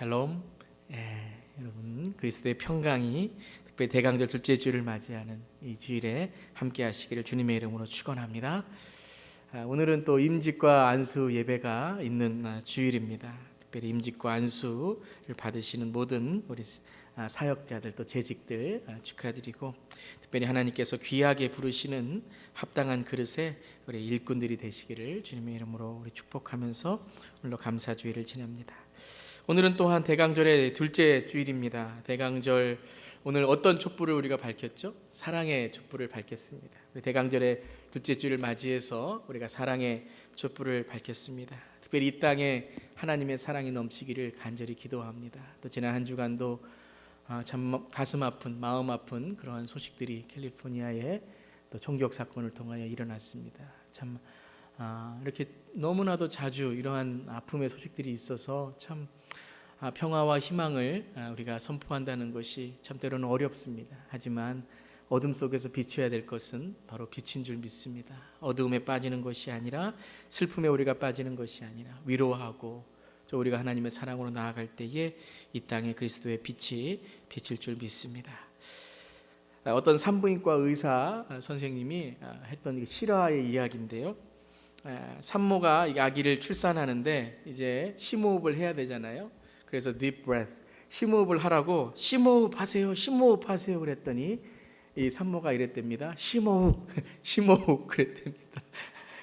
샬롬. 여러분 그리스도의 평강이 특별히 대강절 둘째 주일을 맞이하는 이 주일에 함께 하시기를 주님의 이름으로 축원합니다. 오늘은 또 임직과 안수 예배가 있는 주일입니다. 특별히 임직과 안수를 받으시는 모든 우리 사역자들 또 재직들 축하드리고, 특별히 하나님께서 귀하게 부르시는 합당한 그릇에 우리 일꾼들이 되시기를 주님의 이름으로 우리 축복하면서 오늘로 감사주일을 지냅니다. 오늘은 또한 대강절의 둘째 주일입니다. 대강절 오늘 어떤 촛불을 우리가 밝혔죠? 사랑의 촛불을 밝혔습니다. 대강절의 둘째 주일을 맞이해서 우리가 사랑의 촛불을 밝혔습니다. 특별히 이 땅에 하나님의 사랑이 넘치기를 간절히 기도합니다. 또 지난 한 주간도 참 가슴 아픈 마음 아픈 그러한 소식들이 캘리포니아의 또 총격 사건을 통하여 일어났습니다. 참 이렇게 너무나도 자주 이러한 아픔의 소식들이 있어서 참 평화와 희망을 우리가 선포한다는 것이 참 때로는 어렵습니다. 하지만 어둠 속에서 비춰야 될 것은 바로 빛인 줄 믿습니다. 어두움에 빠지는 것이 아니라, 슬픔에 우리가 빠지는 것이 아니라 위로하고 또 우리가 하나님의 사랑으로 나아갈 때에 이 땅에 그리스도의 빛이 비칠 줄 믿습니다. 어떤 산부인과 의사 선생님이 했던 실화의 이야기인데요. 산모가 아기를 출산하는데 이제 심호흡을 해야 되잖아요. 그래서 deep breath, 심호흡을 하라고 심호흡 하세요 그랬더니 이 산모가 이랬답니다. 심호흡 그랬답니다.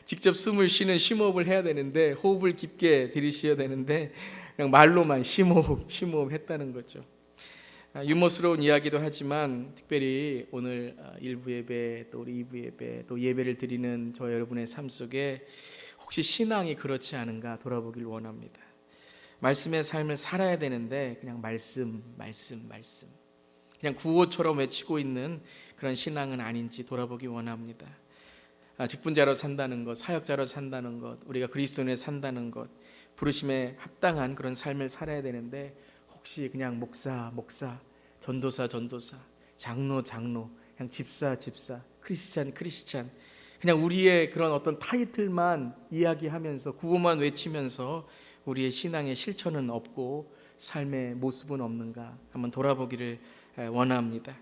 직접 숨을 쉬는 심호흡을 해야 되는데, 호흡을 깊게 들이쉬어야 되는데 그냥 말로만 심호흡 했다는 거죠. 유머스러운 이야기도 하지만 특별히 오늘 1부 예배 또 우리 2부 예배 또 예배를 드리는 저 여러분의 삶 속에 혹시 신앙이 그렇지 않은가 돌아보길 원합니다. 말씀의 삶을 살아야 되는데 그냥 말씀 그냥 구호처럼 외치고 있는 그런 신앙은 아닌지 돌아보기 원합니다. 직분자로 산다는 것, 사역자로 산다는 것, 우리가 그리스도인에 산다는 것, 부르심에 합당한 그런 삶을 살아야 되는데 혹시 그냥 목사, 전도사, 장로, 그냥 집사, 크리스찬, 그냥 우리의 그런 어떤 타이틀만 이야기하면서 구호만 외치면서 우리의 신앙의 실천은 없고 삶의 모습은 없는가 한번 돌아보기를 원합니다.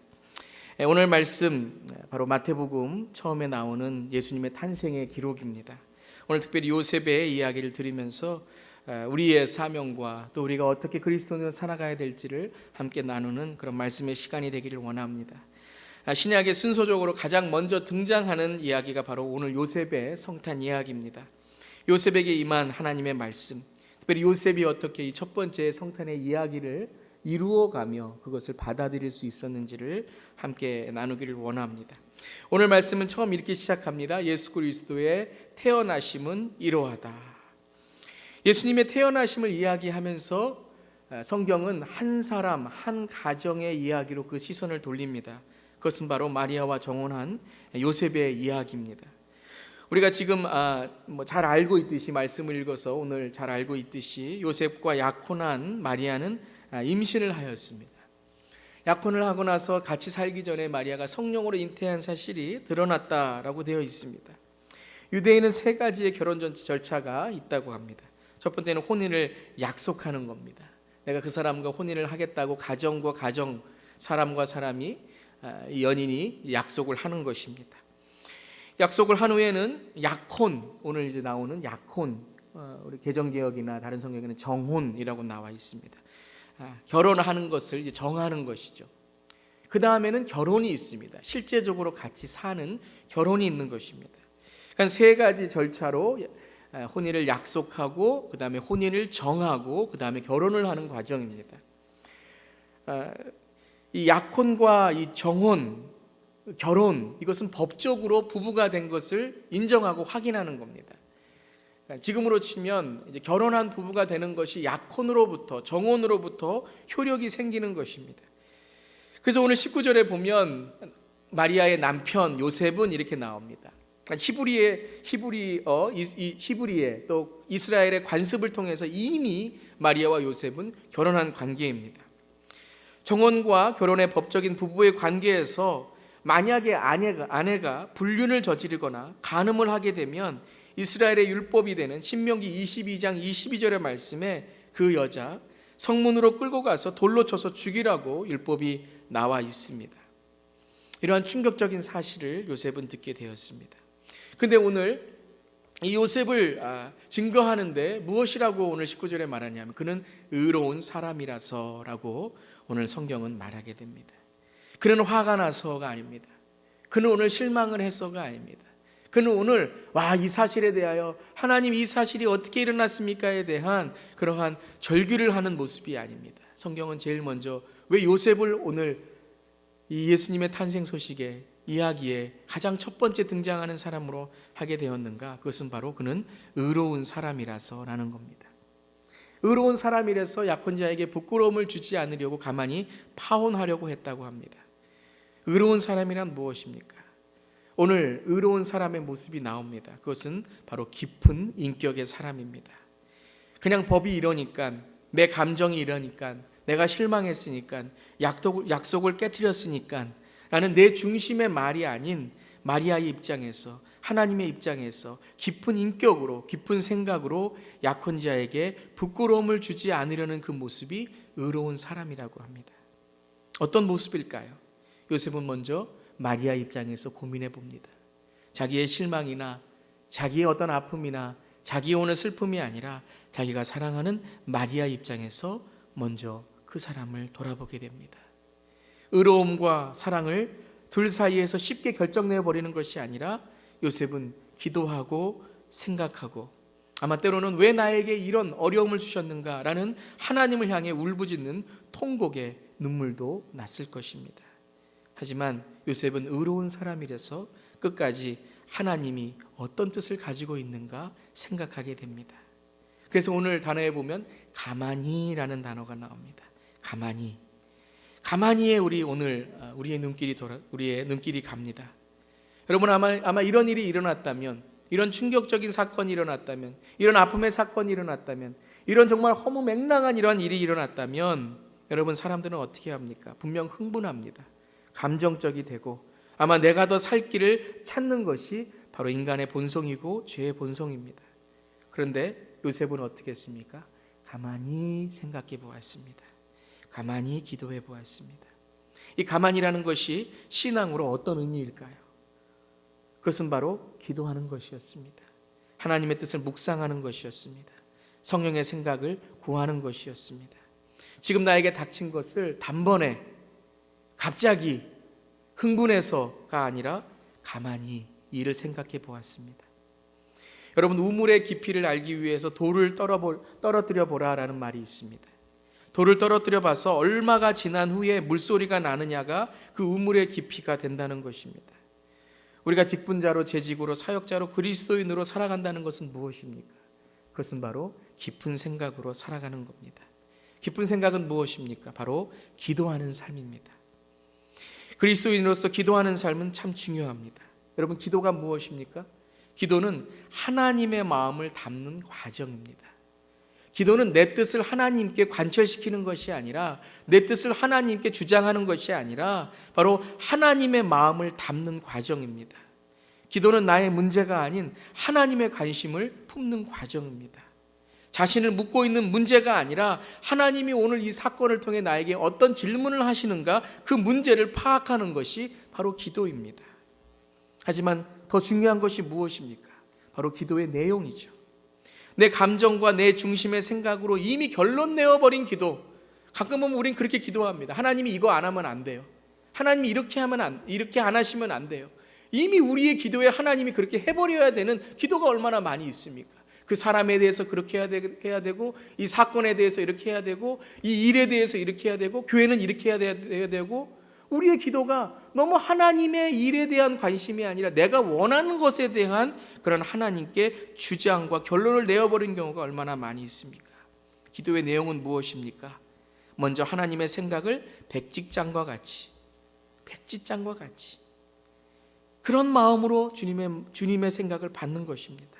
오늘 말씀 바로 마태복음 처음에 나오는 예수님의 탄생의 기록입니다. 오늘 특별히 요셉의 이야기를 들으면서 우리의 사명과 또 우리가 어떻게 그리스도인으로 살아가야 될지를 함께 나누는 그런 말씀의 시간이 되기를 원합니다. 신약의 순서적으로 가장 먼저 등장하는 이야기가 바로 오늘 요셉의 성탄 이야기입니다. 요셉에게 임한 하나님의 말씀, 특별히 요셉이 어떻게 이 첫 번째 성탄의 이야기를 이루어가며 그것을 받아들일 수 있었는지를 함께 나누기를 원합니다. 오늘 말씀은 처음 이렇게 시작합니다. 예수 그리스도의 태어나심은 이러하다. 예수님의 태어나심을 이야기하면서 성경은 한 사람, 한 가정의 이야기로 그 시선을 돌립니다. 그것은 바로 마리아와 정혼한 요셉의 이야기입니다. 우리가 지금 잘 알고 있듯이, 말씀을 읽어서 오늘 잘 알고 있듯이 요셉과 약혼한 마리아는 임신을 하였습니다. 약혼을 하고 나서 같이 살기 전에 마리아가 성령으로 잉태한 사실이 드러났다라고 되어 있습니다. 유대인은 세 가지의 결혼 절차가 있다고 합니다. 첫 번째는 혼인을 약속하는 겁니다. 내가 그 사람과 혼인을 하겠다고 가정과 가정, 사람과 사람이, 이 연인이 약속을 하는 것입니다. 약속을 한 후에는 약혼, 오늘 이제 나오는 약혼, 우리 개정개혁이나 다른 성경에는 정혼이라고 나와 있습니다. 결혼하는 것을 이제 정하는 것이죠. 그 다음에는 결혼이 있습니다. 실제적으로 같이 사는 결혼이 있는 것입니다. 그러니까 세 가지 절차로 혼인을 약속하고, 그 다음에 혼인을 정하고, 그 다음에 결혼을 하는 과정입니다. 이 약혼과 이 정혼, 결혼, 이것은 법적으로 부부가 된 것을 인정하고 확인하는 겁니다. 지금으로 치면 이제 결혼한 부부가 되는 것이 약혼으로부터, 정혼으로부터 효력이 생기는 것입니다. 그래서 오늘 19절에 보면 마리아의 남편 요셉은 이렇게 나옵니다. 히브리에 또 이스라엘의 관습을 통해서 이미 마리아와 요셉은 결혼한 관계입니다. 정혼과 결혼의 법적인 부부의 관계에서 만약에 아내가 불륜을 저지르거나 간음을 하게 되면 이스라엘의 율법이 되는 신명기 22장 22절의 말씀에 그 여자 성문으로 끌고 가서 돌로 쳐서 죽이라고 율법이 나와 있습니다. 이러한 충격적인 사실을 요셉은 듣게 되었습니다. 근데 오늘 이 요셉을 증거하는데 무엇이라고 오늘 19절에 말하냐면 그는 의로운 사람이라서라고 오늘 성경은 말하게 됩니다. 그는 화가 나서가 아닙니다. 그는 오늘 실망을 해서가 아닙니다. 그는 오늘 이 사실에 대하여 하나님 이 사실이 어떻게 일어났습니까에 대한 그러한 절규를 하는 모습이 아닙니다. 성경은 제일 먼저 왜 요셉을 오늘 이 예수님의 탄생 소식에 이야기에 가장 첫 번째 등장하는 사람으로 하게 되었는가? 그것은 바로 그는 의로운 사람이라서라는 겁니다. 의로운 사람이라서 약혼자에게 부끄러움을 주지 않으려고 가만히 파혼하려고 했다고 합니다. 의로운 사람이란 무엇입니까? 오늘 의로운 사람의 모습이 나옵니다. 그것은 바로 깊은 인격의 사람입니다. 그냥 법이 이러니까, 내 감정이 이러니까, 내가 실망했으니까, 약속을 깨뜨렸으니까 라는 내 중심의 말이 아닌 마리아의 입장에서, 하나님의 입장에서 깊은 인격으로, 깊은 생각으로 약혼자에게 부끄러움을 주지 않으려는 그 모습이 의로운 사람이라고 합니다. 어떤 모습일까요? 요셉은 먼저 마리아 입장에서 고민해 봅니다. 자기의 실망이나 자기의 어떤 아픔이나 자기의 오는 슬픔이 아니라 자기가 사랑하는 마리아 입장에서 먼저 그 사람을 돌아보게 됩니다. 의로움과 사랑을 둘 사이에서 쉽게 결정내버리는 것이 아니라 요셉은 기도하고 생각하고 아마 때로는 왜 나에게 이런 어려움을 주셨는가라는 하나님을 향해 울부짖는 통곡의 눈물도 났을 것입니다. 하지만 요셉은 의로운 사람이라서 끝까지 하나님이 어떤 뜻을 가지고 있는가 생각하게 됩니다. 그래서 오늘 단어에 보면 가만히라는 단어가 나옵니다. 가만히에 우리의 눈길이 갑니다. 여러분 아마 이런 일이 일어났다면, 이런 충격적인 사건이 일어났다면, 이런 아픔의 사건이 일어났다면, 이런 정말 허무맹랑한 이러한 일이 일어났다면 여러분 사람들은 어떻게 합니까? 분명 흥분합니다. 감정적이 되고 아마 내가 더 살 길을 찾는 것이 바로 인간의 본성이고 죄의 본성입니다. 그런데 요셉은 어떻게 했습니까? 가만히 생각해 보았습니다. 가만히 기도해 보았습니다. 이 가만히라는 것이 신앙으로 어떤 의미일까요? 그것은 바로 기도하는 것이었습니다. 하나님의 뜻을 묵상하는 것이었습니다. 성령의 생각을 구하는 것이었습니다. 지금 나에게 닥친 것을 단번에 갑자기 흥분해서가 아니라 가만히 이를 생각해 보았습니다. 여러분 우물의 깊이를 알기 위해서 돌을 떨어뜨려 보라라는 말이 있습니다. 돌을 떨어뜨려 봐서 얼마가 지난 후에 물소리가 나느냐가 그 우물의 깊이가 된다는 것입니다. 우리가 직분자로 재직으로 사역자로 그리스도인으로 살아간다는 것은 무엇입니까? 그것은 바로 깊은 생각으로 살아가는 겁니다. 깊은 생각은 무엇입니까? 바로 기도하는 삶입니다. 그리스도인으로서 기도하는 삶은 참 중요합니다. 여러분 기도가 무엇입니까? 기도는 하나님의 마음을 담는 과정입니다. 기도는 내 뜻을 하나님께 관철시키는 것이 아니라, 내 뜻을 하나님께 주장하는 것이 아니라 바로 하나님의 마음을 담는 과정입니다. 기도는 나의 문제가 아닌 하나님의 관심을 품는 과정입니다. 자신을 묻고 있는 문제가 아니라 하나님이 오늘 이 사건을 통해 나에게 어떤 질문을 하시는가, 그 문제를 파악하는 것이 바로 기도입니다. 하지만 더 중요한 것이 무엇입니까? 바로 기도의 내용이죠. 내 감정과 내 중심의 생각으로 이미 결론 내어버린 기도. 가끔 보면 우린 그렇게 기도합니다. 하나님이 이거 안 하면 안 돼요. 하나님이 이렇게 안 하시면 안 돼요. 이미 우리의 기도에 하나님이 그렇게 해버려야 되는 기도가 얼마나 많이 있습니까? 그 사람에 대해서 그렇게 해야 되고, 이 사건에 대해서 이렇게 해야 되고, 이 일에 대해서 이렇게 해야 되고, 교회는 이렇게 해야 되고, 우리의 기도가 너무 하나님의 일에 대한 관심이 아니라 내가 원하는 것에 대한 그런 하나님께 주장과 결론을 내어버린 경우가 얼마나 많이 있습니까? 기도의 내용은 무엇입니까? 먼저 하나님의 생각을 백지장과 같이 그런 마음으로 주님의 생각을 받는 것입니다.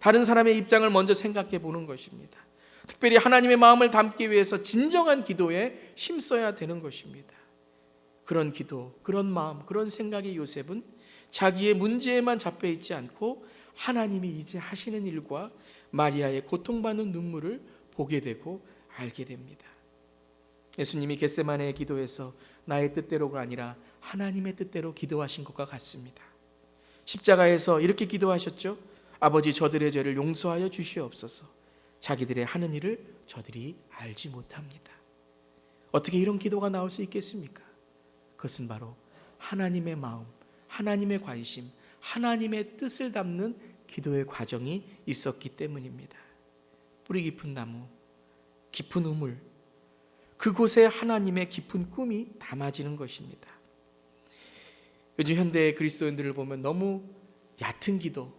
다른 사람의 입장을 먼저 생각해 보는 것입니다. 특별히 하나님의 마음을 담기 위해서 진정한 기도에 힘써야 되는 것입니다. 그런 기도, 그런 마음, 그런 생각의 요셉은 자기의 문제에만 잡혀 있지 않고 하나님이 이제 하시는 일과 마리아의 고통받는 눈물을 보게 되고 알게 됩니다. 예수님이 겟세마네의 기도에서 나의 뜻대로가 아니라 하나님의 뜻대로 기도하신 것과 같습니다. 십자가에서 이렇게 기도하셨죠. 아버지, 저들의 죄를 용서하여 주시옵소서. 자기들의 하는 일을 저들이 알지 못합니다. 어떻게 이런 기도가 나올 수 있겠습니까? 그것은 바로 하나님의 마음, 하나님의 관심, 하나님의 뜻을 담는 기도의 과정이 있었기 때문입니다. 뿌리 깊은 나무, 깊은 우물, 그곳에 하나님의 깊은 꿈이 담아지는 것입니다. 요즘 현대의 그리스도인들을 보면 너무 얕은 기도,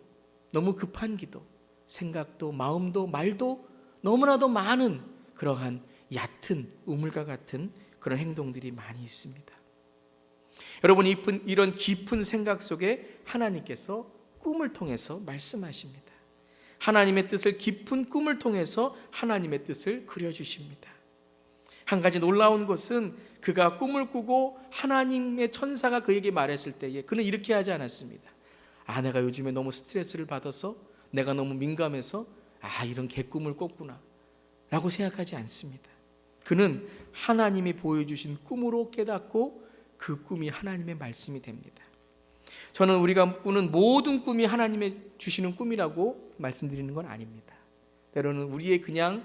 너무 급한 기도, 생각도 마음도 말도 너무나도 많은 그러한 얕은 우물과 같은 그런 행동들이 많이 있습니다. 여러분, 이런 깊은 생각 속에 하나님께서 꿈을 통해서 말씀하십니다. 하나님의 뜻을, 깊은 꿈을 통해서 하나님의 뜻을 그려주십니다. 한 가지 놀라운 것은 그가 꿈을 꾸고 하나님의 천사가 그에게 말했을 때에 그는 이렇게 하지 않았습니다. 내가 요즘에 너무 스트레스를 받아서, 내가 너무 민감해서 이런 개꿈을 꿨구나 라고 생각하지 않습니다. 그는 하나님이 보여주신 꿈으로 깨닫고 그 꿈이 하나님의 말씀이 됩니다. 저는 우리가 꾸는 모든 꿈이 하나님의 주시는 꿈이라고 말씀드리는 건 아닙니다. 때로는 우리의 그냥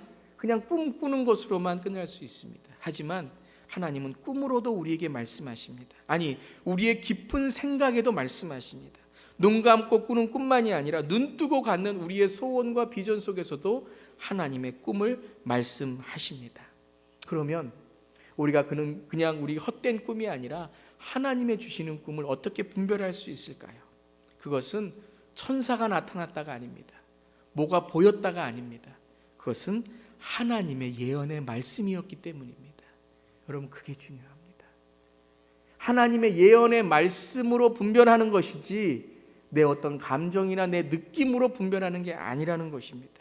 꿈 꾸는 것으로만 끝날 수 있습니다. 하지만 하나님은 꿈으로도 우리에게 말씀하십니다. 아니, 우리의 깊은 생각에도 말씀하십니다. 눈 감고 꾸는 꿈만이 아니라 눈 뜨고 갖는 우리의 소원과 비전 속에서도 하나님의 꿈을 말씀하십니다. 그러면 우리가 그냥 우리 헛된 꿈이 아니라 하나님의 주시는 꿈을 어떻게 분별할 수 있을까요? 그것은 천사가 나타났다가 아닙니다. 뭐가 보였다가 아닙니다. 그것은 하나님의 예언의 말씀이었기 때문입니다. 여러분, 그게 중요합니다. 하나님의 예언의 말씀으로 분별하는 것이지 내 어떤 감정이나 내 느낌으로 분별하는 게 아니라는 것입니다.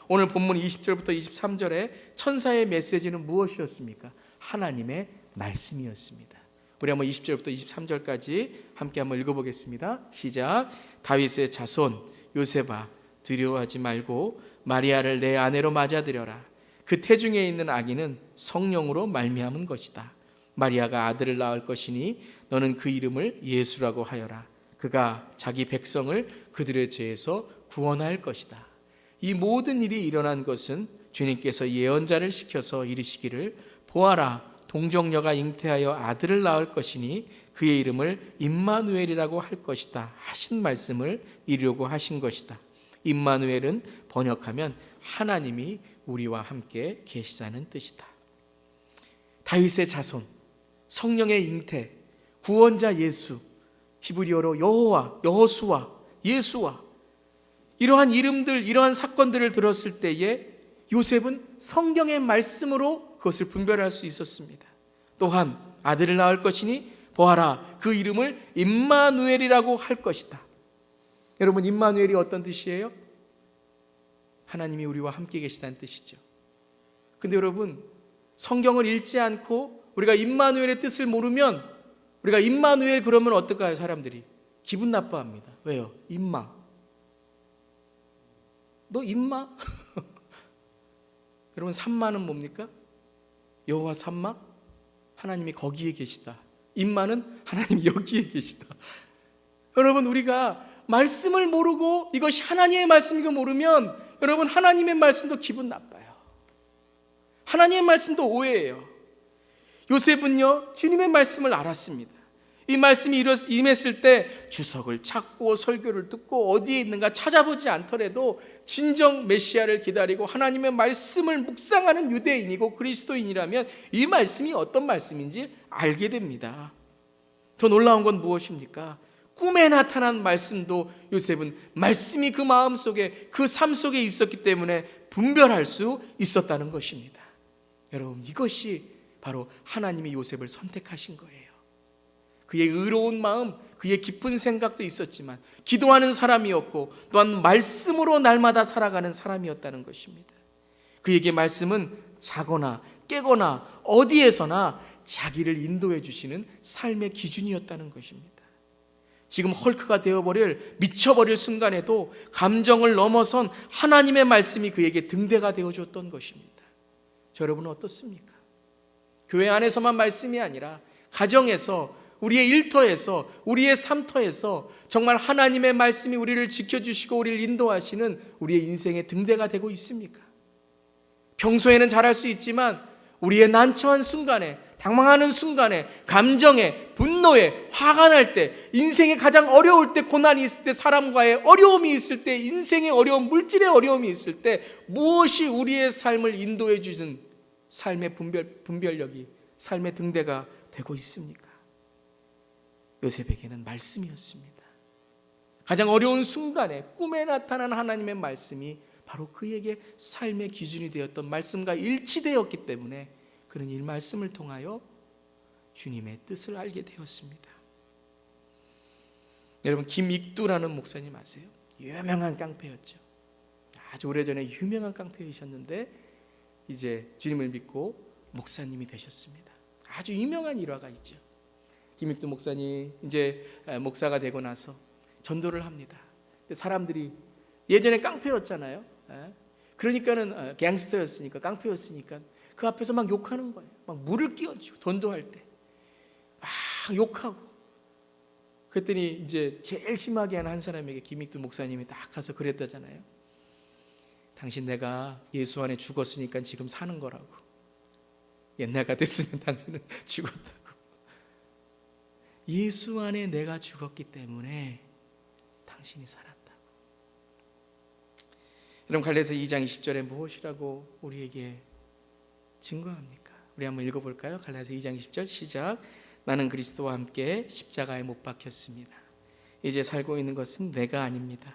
오늘 본문 20절부터 23절에 천사의 메시지는 무엇이었습니까? 하나님의 말씀이었습니다. 우리 한번 20절부터 23절까지 함께 한번 읽어보겠습니다. 시작. 다윗의 자손 요셉아, 두려워하지 말고 마리아를 내 아내로 맞아들여라. 그 태중에 있는 아기는 성령으로 말미암은 것이다. 마리아가 아들을 낳을 것이니 너는 그 이름을 예수라고 하여라. 그가 자기 백성을 그들의 죄에서 구원할 것이다. 이 모든 일이 일어난 것은 주님께서 예언자를 시켜서 이르시기를 보아라, 동정녀가 잉태하여 아들을 낳을 것이니 그의 이름을 임마누엘이라고 할 것이다 하신 말씀을 이루려고 하신 것이다. 임마누엘은 번역하면 하나님이 우리와 함께 계시다는 뜻이다. 다윗의 자손, 성령의 잉태, 구원자 예수, 히브리어로 여호와, 여호수아, 예수와, 이러한 이름들, 이러한 사건들을 들었을 때에 요셉은 성경의 말씀으로 그것을 분별할 수 있었습니다. 또한 아들을 낳을 것이니 보아라, 그 이름을 임마누엘이라고 할 것이다. 여러분, 임마누엘이 어떤 뜻이에요? 하나님이 우리와 함께 계시다는 뜻이죠. 근데 여러분, 성경을 읽지 않고 우리가 임마누엘의 뜻을 모르면, 우리가 임마누엘 그러면 어떨까요? 사람들이 기분 나빠합니다. 왜요? 임마, 너 임마? 여러분, 삼마는 뭡니까? 여호와 삼마? 하나님이 거기에 계시다. 임마는 하나님이 여기에 계시다. 여러분, 우리가 말씀을 모르고 이것이 하나님의 말씀이고 모르면 여러분, 하나님의 말씀도 기분 나빠요. 하나님의 말씀도 오해예요. 요셉은요, 주님의 말씀을 알았습니다. 이 말씀이 임했을 때 주석을 찾고 설교를 듣고 어디에 있는가 찾아보지 않더라도 진정 메시아를 기다리고 하나님의 말씀을 묵상하는 유대인이고 그리스도인이라면 이 말씀이 어떤 말씀인지 알게 됩니다. 더 놀라운 건 무엇입니까? 꿈에 나타난 말씀도 요셉은 말씀이 그 마음속에, 그 삶 속에 있었기 때문에 분별할 수 있었다는 것입니다. 여러분, 이것이 바로 하나님이 요셉을 선택하신 거예요. 그의 의로운 마음, 그의 깊은 생각도 있었지만 기도하는 사람이었고 또한 말씀으로 날마다 살아가는 사람이었다는 것입니다. 그에게 말씀은 자거나 깨거나 어디에서나 자기를 인도해 주시는 삶의 기준이었다는 것입니다. 지금 헐크가 되어버릴, 미쳐버릴 순간에도 감정을 넘어선 하나님의 말씀이 그에게 등대가 되어줬던 것입니다. 저 여러분은 어떻습니까? 교회 안에서만 말씀이 아니라 가정에서, 우리의 일터에서, 우리의 삶터에서 정말 하나님의 말씀이 우리를 지켜주시고 우리를 인도하시는 우리의 인생의 등대가 되고 있습니까? 평소에는 잘할 수 있지만 우리의 난처한 순간에, 당황하는 순간에, 감정에, 분노에, 화가 날 때, 인생의 가장 어려울 때, 고난이 있을 때, 사람과의 어려움이 있을 때, 인생의 어려움, 물질의 어려움이 있을 때 무엇이 우리의 삶을 인도해 주는 삶의 분별력이, 삶의 등대가 되고 있습니까? 요셉에게는 말씀이었습니다. 가장 어려운 순간에 꿈에 나타난 하나님의 말씀이 바로 그에게 삶의 기준이 되었던 말씀과 일치되었기 때문에 그는 이 말씀을 통하여 주님의 뜻을 알게 되었습니다. 여러분, 김익두라는 목사님 아세요? 유명한 깡패였죠. 아주 오래전에 유명한 깡패이셨는데 이제 주님을 믿고 목사님이 되셨습니다. 아주 유명한 일화가 있죠. 김익두 목사님 이제 목사가 되고 나서 전도를 합니다. 사람들이 예전에 깡패였잖아요. 그러니까는 갱스터였으니까, 깡패였으니까 그 앞에서 막 욕하는 거예요. 막 물을 끼얹고 전도할 때 막 욕하고. 그랬더니 이제 제일 심하게 한 사람에게 김익두 목사님이 딱 가서 그랬다잖아요. 당신 내가 예수 안에 죽었으니까 지금 사는 거라고. 옛날 같았으면 당신은 죽었다고. 예수 안에 내가 죽었기 때문에 당신이 살았다고. 여러분, 갈라디아서 2장 20절에 무엇이라고 우리에게 증거합니까? 우리 한번 읽어볼까요? 갈라디아서 2장 20절 시작. 나는 그리스도와 함께 십자가에 못 박혔습니다. 이제 살고 있는 것은 내가 아닙니다.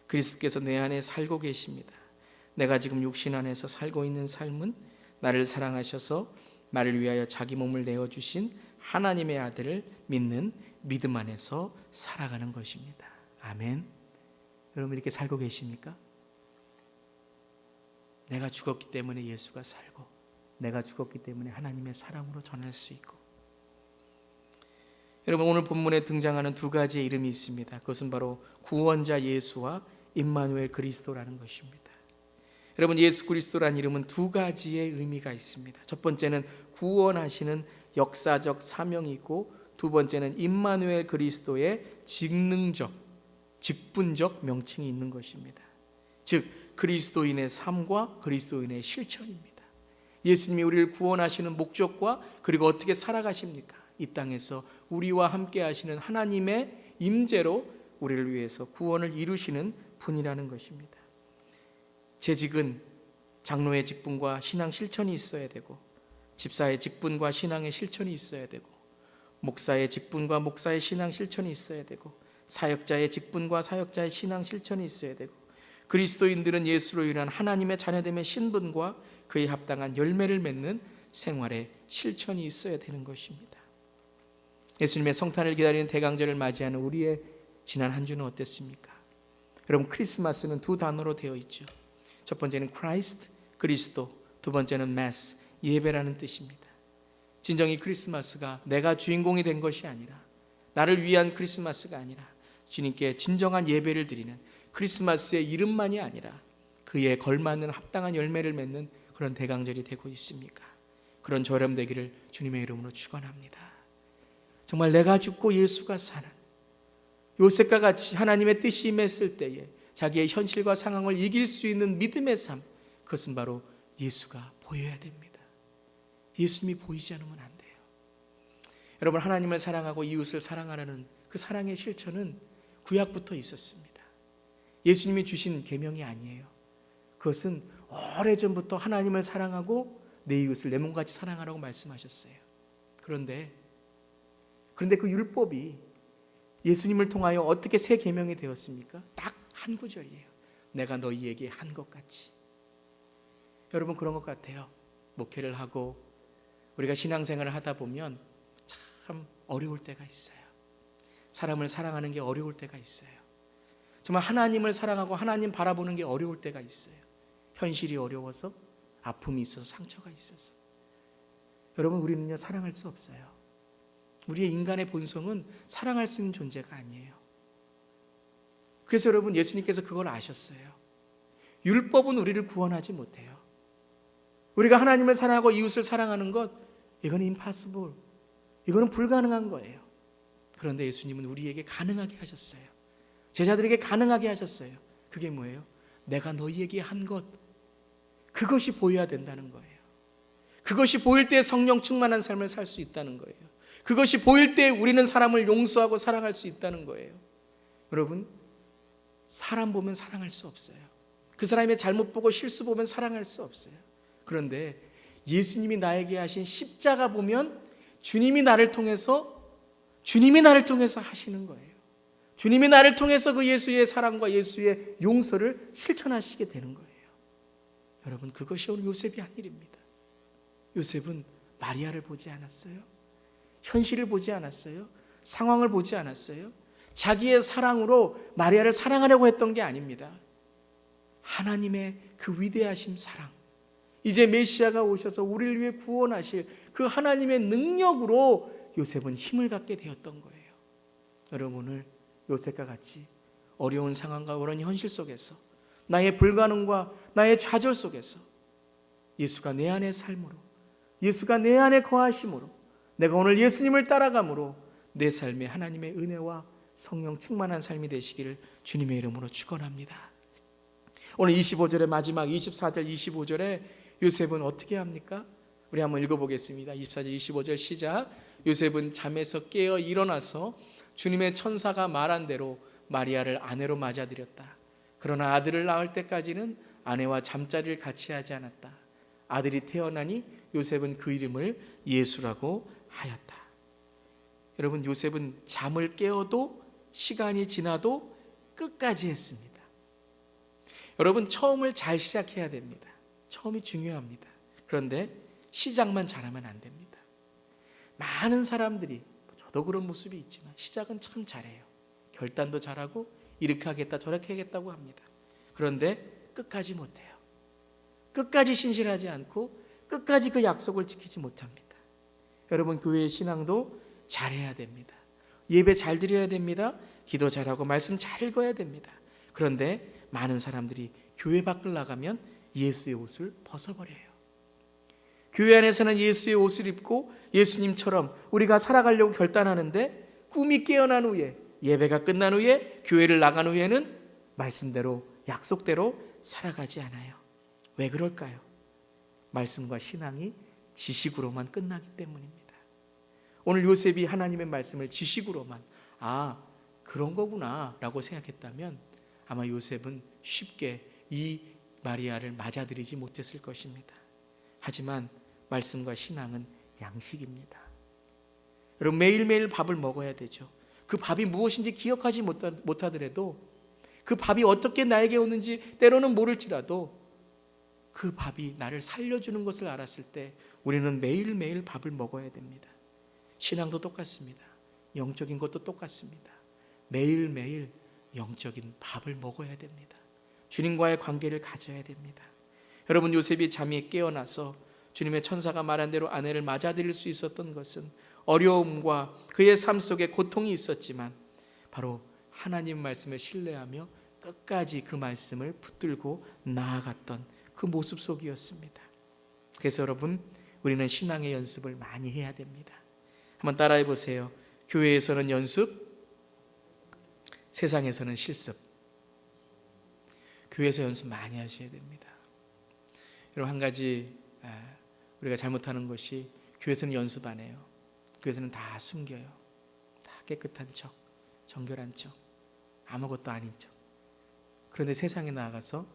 그리스도께서 내 안에 살고 계십니다. 내가 지금 육신 안에서 살고 있는 삶은 나를 사랑하셔서 나를 위하여 자기 몸을 내어주신 하나님의 아들을 믿는 믿음 안에서 살아가는 것입니다. 아멘. 여러분, 이렇게 살고 계십니까? 내가 죽었기 때문에 예수가 살고, 내가 죽었기 때문에 하나님의 사랑으로 전할 수 있고. 여러분, 오늘 본문에 등장하는 두 가지의 이름이 있습니다. 그것은 바로 구원자 예수와 임마누엘 그리스도라는 것입니다. 여러분, 예수 그리스도라는 이름은 두 가지의 의미가 있습니다. 첫 번째는 구원하시는 역사적 사명이고, 두 번째는 임마누엘 그리스도의 직능적, 직분적 명칭이 있는 것입니다. 즉 그리스도인의 삶과 그리스도인의 실천입니다. 예수님이 우리를 구원하시는 목적과 그리고 어떻게 살아가십니까? 이 땅에서 우리와 함께 하시는 하나님의 임재로 우리를 위해서 구원을 이루시는 분이라는 것입니다. 재직은 장로의 직분과 신앙 실천이 있어야 되고, 집사의 직분과 신앙의 실천이 있어야 되고, 목사의 직분과 목사의 신앙 실천이 있어야 되고, 사역자의 직분과 사역자의 신앙 실천이 있어야 되고, 그리스도인들은 예수로 인한 하나님의 자녀됨의 신분과 그에 합당한 열매를 맺는 생활의 실천이 있어야 되는 것입니다. 예수님의 성탄을 기다리는 대강절을 맞이하는 우리의 지난 한 주는 어땠습니까? 여러분, 크리스마스는 두 단어로 되어 있죠. 첫 번째는 크라이스트, 그리스도, 두 번째는 마스, 예배라는 뜻입니다. 진정이 크리스마스가 내가 주인공이 된 것이 아니라, 나를 위한 크리스마스가 아니라 주님께 진정한 예배를 드리는 크리스마스의 이름만이 아니라 그에 걸맞는 합당한 열매를 맺는 그런 대강절이 되고 있습니까? 그런 저렴 되기를 주님의 이름으로 축원합니다. 정말 내가 죽고 예수가 사는, 요셉과 같이 하나님의 뜻이 임했을 때에 자기의 현실과 상황을 이길 수 있는 믿음의 삶, 그것은 바로 예수가 보여야 됩니다. 예수님이 보이지 않으면 안 돼요. 여러분, 하나님을 사랑하고 이웃을 사랑하라는 그 사랑의 실천은 구약부터 있었습니다. 예수님이 주신 계명이 아니에요. 그것은 오래전부터 하나님을 사랑하고 내 이웃을 내 몸같이 사랑하라고 말씀하셨어요. 그런데 그 율법이 예수님을 통하여 어떻게 새 계명이 되었습니까? 딱 한 구절이에요. 내가 너희에게 한 것 같이. 여러분, 그런 것 같아요. 목회를 하고 우리가 신앙생활을 하다 보면 참 어려울 때가 있어요. 사람을 사랑하는 게 어려울 때가 있어요. 정말 하나님을 사랑하고 하나님 바라보는 게 어려울 때가 있어요. 현실이 어려워서, 아픔이 있어서, 상처가 있어서. 여러분, 우리는요 사랑할 수 없어요. 우리의 인간의 본성은 사랑할 수 있는 존재가 아니에요. 그래서 여러분, 예수님께서 그걸 아셨어요. 율법은 우리를 구원하지 못해요. 우리가 하나님을 사랑하고 이웃을 사랑하는 것, 이거는 impossible, 이거는 불가능한 거예요. 그런데 예수님은 우리에게 가능하게 하셨어요. 제자들에게 가능하게 하셨어요. 그게 뭐예요? 내가 너희에게 한 것, 그것이 보여야 된다는 거예요. 그것이 보일 때 성령 충만한 삶을 살 수 있다는 거예요. 그것이 보일 때 우리는 사람을 용서하고 사랑할 수 있다는 거예요. 여러분, 사람 보면 사랑할 수 없어요. 그 사람의 잘못 보고 실수 보면 사랑할 수 없어요. 그런데 예수님이 나에게 하신 십자가 보면 주님이 나를 통해서 하시는 거예요. 주님이 나를 통해서 그 예수의 사랑과 예수의 용서를 실천하시게 되는 거예요. 여러분, 그것이 오늘 요셉이 한 일입니다. 요셉은 마리아를 보지 않았어요. 현실을 보지 않았어요. 상황을 보지 않았어요. 자기의 사랑으로 마리아를 사랑하려고 했던 게 아닙니다. 하나님의 그 위대하신 사랑, 이제 메시아가 오셔서 우리를 위해 구원하실 그 하나님의 능력으로 요셉은 힘을 갖게 되었던 거예요. 여러분, 오늘 요셉과 같이 어려운 상황과 그런 현실 속에서, 나의 불가능과 나의 좌절 속에서 예수가 내 안의 삶으로, 예수가 내 안에 거하심으로, 내가 오늘 예수님을 따라감으로 내 삶에 하나님의 은혜와 성령 충만한 삶이 되시기를 주님의 이름으로 축원합니다. 오늘 25절의 마지막 24절 25절에 요셉은 어떻게 합니까? 우리 한번 읽어보겠습니다. 24절 25절 시작. 요셉은 잠에서 깨어 일어나서 주님의 천사가 말한 대로 마리아를 아내로 맞아들였다. 그러나 아들을 낳을 때까지는 아내와 잠자리를 같이 하지 않았다. 아들이 태어나니 요셉은 그 이름을 예수라고 하였다. 여러분, 요셉은 잠을 깨어도 시간이 지나도 끝까지 했습니다. 여러분, 처음을 잘 시작해야 됩니다. 처음이 중요합니다. 그런데 시작만 잘하면 안 됩니다. 많은 사람들이, 저도 그런 모습이 있지만 시작은 참 잘해요. 결단도 잘하고 이렇게 하겠다 저렇게 하겠다고 합니다. 그런데 끝까지 못해요. 끝까지 신실하지 않고 끝까지 그 약속을 지키지 못합니다. 여러분, 교회의 신앙도 잘해야 됩니다. 예배 잘 드려야 됩니다. 기도 잘하고 말씀 잘 읽어야 됩니다. 그런데 많은 사람들이 교회 밖을 나가면 예수의 옷을 벗어버려요. 교회 안에서는 예수의 옷을 입고 예수님처럼 우리가 살아가려고 결단하는데, 꿈이 깨어난 후에, 예배가 끝난 후에, 교회를 나간 후에는 말씀대로 약속대로 살아가지 않아요. 왜 그럴까요? 말씀과 신앙이 지식으로만 끝나기 때문입니다. 오늘 요셉이 하나님의 말씀을 지식으로만, 그런 거구나 라고 생각했다면 아마 요셉은 쉽게 이 마리아를 맞아들이지 못했을 것입니다. 하지만 말씀과 신앙은 양식입니다. 여러분, 매일매일 밥을 먹어야 되죠. 그 밥이 무엇인지 기억하지 못하더라도, 그 밥이 어떻게 나에게 오는지 때로는 모를지라도 그 밥이 나를 살려주는 것을 알았을 때 우리는 매일매일 밥을 먹어야 됩니다. 신앙도 똑같습니다. 영적인 것도 똑같습니다. 매일매일 영적인 밥을 먹어야 됩니다. 주님과의 관계를 가져야 됩니다. 여러분, 요셉이 잠이 깨어나서 주님의 천사가 말한 대로 아내를 맞아들일 수 있었던 것은 어려움과 그의 삶 속에 고통이 있었지만 바로 하나님 말씀을 신뢰하며 끝까지 그 말씀을 붙들고 나아갔던 그 모습 속이었습니다. 그래서 여러분, 우리는 신앙의 연습을 많이 해야 됩니다. 한번 따라해 보세요. 교회에서는 연습, 세상에서는 실습. 교회에서 연습 많이 하셔야 됩니다. 여러분, 한 가지 우리가 잘못하는 것이, 교회에서는 연습 안 해요. 교회에서는 다 숨겨요. 다 깨끗한 척, 정결한 척, 아무것도 아닌 척. 그런데 세상에 나아가서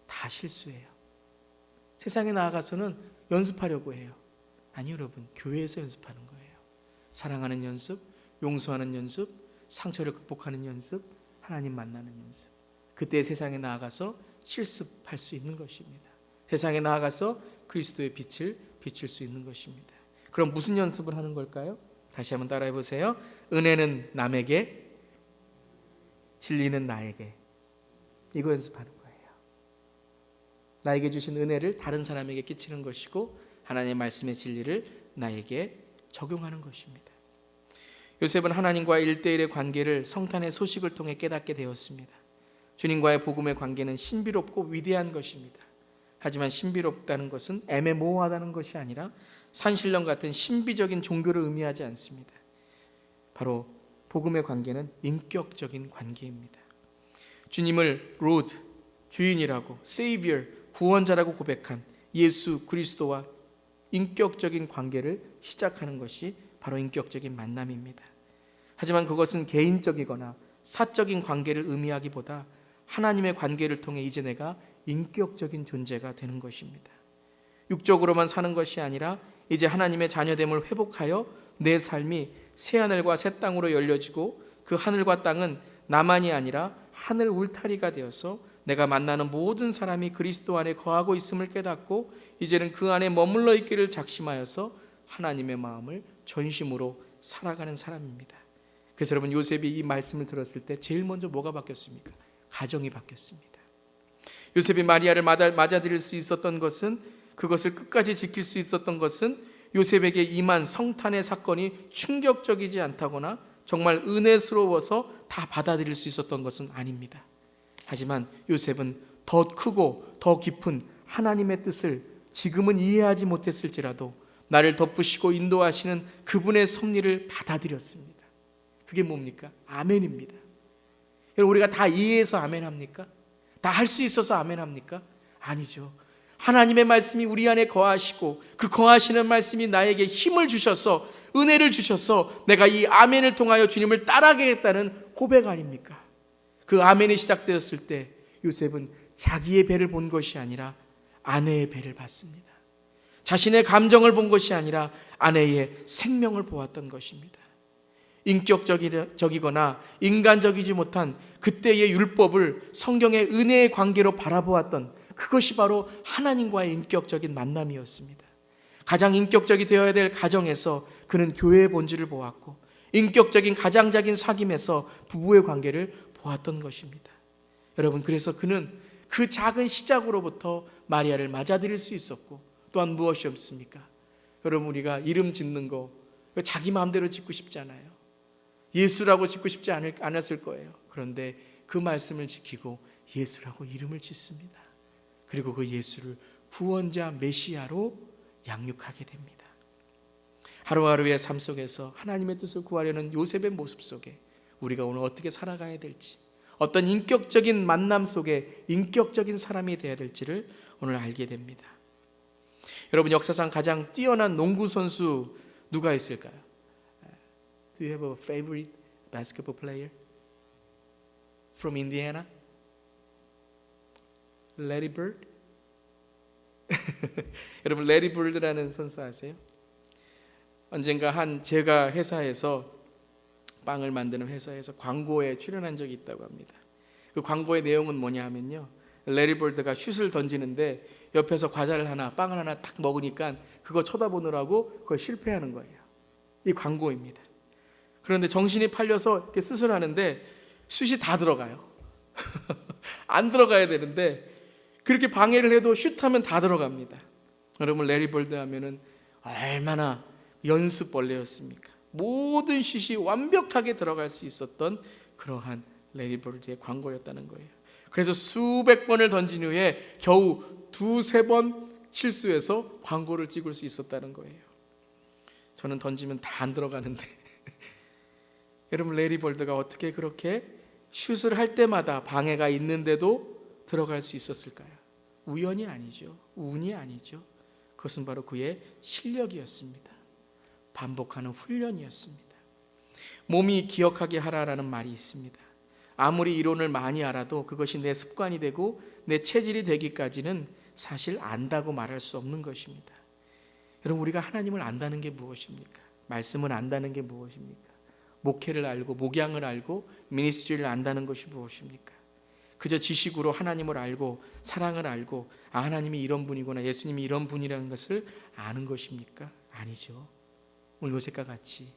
다 실수해요. 세상에 나아가서는 연습하려고 해요. 아니, 여러분, 교회에서 연습하는 거예요. 사랑하는 연습, 용서하는 연습, 상처를 극복하는 연습, 하나님 만나는 연습. 그때 세상에 나아가서 실습할 수 있는 것입니다. 세상에 나아가서 그리스도의 빛을 비출 수 있는 것입니다. 그럼 무슨 연습을 하는 걸까요? 다시 한번 따라해 보세요. 은혜는 남에게, 진리는 나에게. 이거 연습하는 거예요. 나에게 주신 은혜를 다른 사람에게 끼치는 것이고, 하나님의 말씀의 진리를 나에게 적용하는 것입니다. 요셉은 하나님과 1대1의 관계를 성탄의 소식을 통해 깨닫게 되었습니다. 주님과의 복음의 관계는 신비롭고 위대한 것입니다. 하지만 신비롭다는 것은 애매모호하다는 것이 아니라 산신령 같은 신비적인 종교를 의미하지 않습니다. 바로 복음의 관계는 인격적인 관계입니다. 주님을 로드, 주인이라고, 세이비어, 구원자라고 고백한 예수 그리스도와 인격적인 관계를 시작하는 것이 바로 인격적인 만남입니다. 하지만 그것은 개인적이거나 사적인 관계를 의미하기보다 하나님의 관계를 통해 이제 내가 인격적인 존재가 되는 것입니다. 육적으로만 사는 것이 아니라 이제 하나님의 자녀됨을 회복하여 내 삶이 새하늘과 새 땅으로 열려지고 그 하늘과 땅은 나만이 아니라 하늘 울타리가 되어서 내가 만나는 모든 사람이 그리스도 안에 거하고 있음을 깨닫고 이제는 그 안에 머물러 있기를 작심하여서 하나님의 마음을 전심으로 살아가는 사람입니다. 그래서 여러분, 요셉이 이 말씀을 들었을 때 제일 먼저 뭐가 바뀌었습니까? 가정이 바뀌었습니다. 요셉이 마리아를 맞아들일 수 있었던 것은, 그것을 끝까지 지킬 수 있었던 것은 요셉에게 임한 성탄의 사건이 충격적이지 않다거나 정말 은혜스러워서 다 받아들일 수 있었던 것은 아닙니다. 하지만 요셉은 더 크고 더 깊은 하나님의 뜻을 지금은 이해하지 못했을지라도 나를 덮으시고 인도하시는 그분의 섭리를 받아들였습니다. 그게 뭡니까? 아멘입니다. 우리가 다 이해해서 아멘합니까? 다 할 수 있어서 아멘합니까? 아니죠. 하나님의 말씀이 우리 안에 거하시고 그 거하시는 말씀이 나에게 힘을 주셔서, 은혜를 주셔서 내가 이 아멘을 통하여 주님을 따라가겠다는 고백 아닙니까? 그 아멘이 시작되었을 때 요셉은 자기의 배를 본 것이 아니라 아내의 배를 봤습니다. 자신의 감정을 본 것이 아니라 아내의 생명을 보았던 것입니다. 인격적이거나 인간적이지 못한 그때의 율법을 성경의 은혜의 관계로 바라보았던 그것이 바로 하나님과의 인격적인 만남이었습니다. 가장 인격적이 되어야 될 가정에서 그는 교회의 본질을 보았고, 인격적인 가장적인 사귐에서 부부의 관계를 보았던 것입니다. 여러분, 그래서 그는 그 작은 시작으로부터 마리아를 맞아들일 수 있었고, 또한 무엇이 없습니까? 여러분, 우리가 이름 짓는 거 자기 마음대로 짓고 싶지 않아요. 예수라고 짓고 싶지 않았을 거예요. 그런데 그 말씀을 지키고 예수라고 이름을 짓습니다. 그리고 그 예수를 구원자 메시아로 양육하게 됩니다. 하루하루의 삶 속에서 하나님의 뜻을 구하려는 요셉의 모습 속에 우리가 오늘 어떻게 살아가야 될지, 어떤 인격적인 만남 속에 인격적인 사람이 되어야 될지를 오늘 알게 됩니다. 여러분, 역사상 가장 뛰어난 농구 선수 누가 있을까요? Do you have a favorite basketball player from Indiana? Larry Bird? 여러분, 레리 bir드라는 선수 아세요? 언젠가 제가 회사에서 빵을 만드는 회사에서 광고에 출연한 적이 있다고 합니다. 그 광고의 내용은 뭐냐 하면요, 레리 bir드가 슛을 던지는데 옆에서 과자를 하나, 빵을 하나 딱 먹으니까 그거 쳐다보느라고 그걸 실패하는 거예요. 이 광고입니다. 그런데 정신이 팔려서 이렇게 슛을 하는데 슛이 다 들어가요. 안 들어가야 되는데 그렇게 방해를 해도 슛하면 다 들어갑니다. 여러분, 레리 bird 하면은 얼마나 연습벌레였습니까? 모든 슛이 완벽하게 들어갈 수 있었던 그러한 레리 bir드의 광고였다는 거예요. 그래서 수백 번을 던진 후에 겨우 두세 번 실수해서 광고를 찍을 수 있었다는 거예요. 저는 던지면 다 안 들어가는데 여러분, 레리 bir드가 어떻게 그렇게 슛을 할 때마다 방해가 있는데도 들어갈 수 있었을까요? 우연이 아니죠. 운이 아니죠. 그것은 바로 그의 실력이었습니다. 반복하는 훈련이었습니다. 몸이 기억하게 하라라는 말이 있습니다. 아무리 이론을 많이 알아도 그것이 내 습관이 되고 내 체질이 되기까지는 사실 안다고 말할 수 없는 것입니다. 여러분, 우리가 하나님을 안다는 게 무엇입니까? 말씀을 안다는 게 무엇입니까? 목회를 알고 목양을 알고 미니스트리를 안다는 것이 무엇입니까? 그저 지식으로 하나님을 알고 사랑을 알고 하나님이 이런 분이구나, 예수님이 이런 분이라는 것을 아는 것입니까? 아니죠. 오늘 요셉과 같이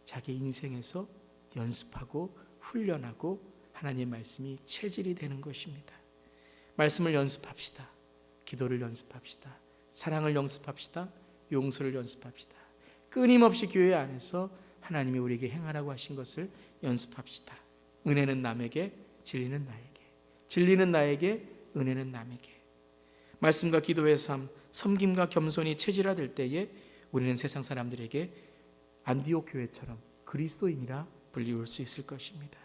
자기 인생에서 연습하고 훈련하고 하나님의 말씀이 체질이 되는 것입니다. 말씀을 연습합시다. 기도를 연습합시다. 사랑을 연습합시다. 용서를 연습합시다. 끊임없이 교회 안에서 하나님이 우리에게 행하라고 하신 것을 연습합시다. 은혜는 남에게, 진리는 나에게. 진리는 나에게, 은혜는 남에게. 말씀과 기도의 삶, 섬김과 겸손이 체질화될 때에 우리는 세상 사람들에게 안디옥 교회처럼 그리스도인이라 불리울 수 있을 것입니다.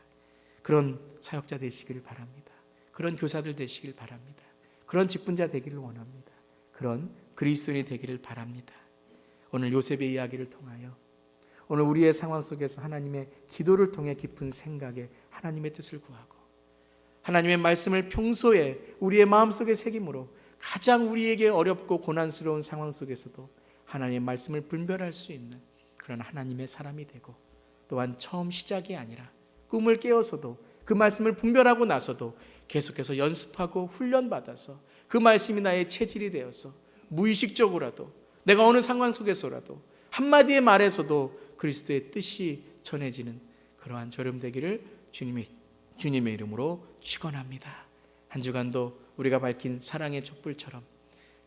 그런 사역자 되시기를 바랍니다. 그런 교사들 되시길 바랍니다. 그런 직분자 되기를 원합니다. 그런 그리스도인이 되기를 바랍니다. 오늘 요셉의 이야기를 통하여 오늘 우리의 상황 속에서 하나님의 기도를 통해 깊은 생각에 하나님의 뜻을 구하고 하나님의 말씀을 평소에 우리의 마음속에 새김으로 가장 우리에게 어렵고 고난스러운 상황 속에서도 하나님의 말씀을 분별할 수 있는 그런 하나님의 사람이 되고, 또한 처음 시작이 아니라 꿈을 깨어서도 그 말씀을 분별하고 나서도 계속해서 연습하고 훈련받아서 그 말씀이 나의 체질이 되어서 무의식적으로라도 내가 어느 상황 속에서라도 한마디의 말에서도 그리스도의 뜻이 전해지는 그러한 저렴 되기를 주님의 이름으로 축원합니다. 한 주간도 우리가 밝힌 사랑의 촛불처럼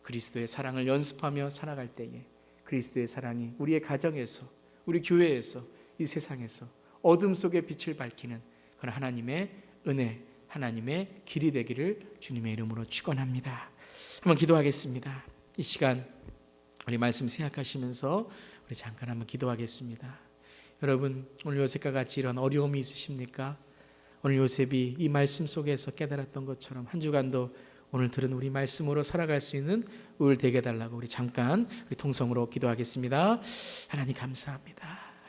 그리스도의 사랑을 연습하며 살아갈 때에 그리스도의 사랑이 우리의 가정에서, 우리 교회에서, 이 세상에서 어둠 속에 빛을 밝히는 그런 하나님의 은혜, 하나님의 길이 되기를 주님의 이름으로 축원합니다. 한번 기도하겠습니다. 이 시간 우리 말씀 생각하시면서 우리 잠깐 한번 기도하겠습니다. 여러분, 오늘 요셉과 같이 이런 어려움이 있으십니까? 오늘 요셉이 이 말씀 속에서 깨달았던 것처럼 한 주간도 오늘 들은 우리 말씀으로 살아갈 수 있는 우리 되게 해달라고 우리 잠깐 우리 통성으로 기도하겠습니다. 하나님 감사합니다.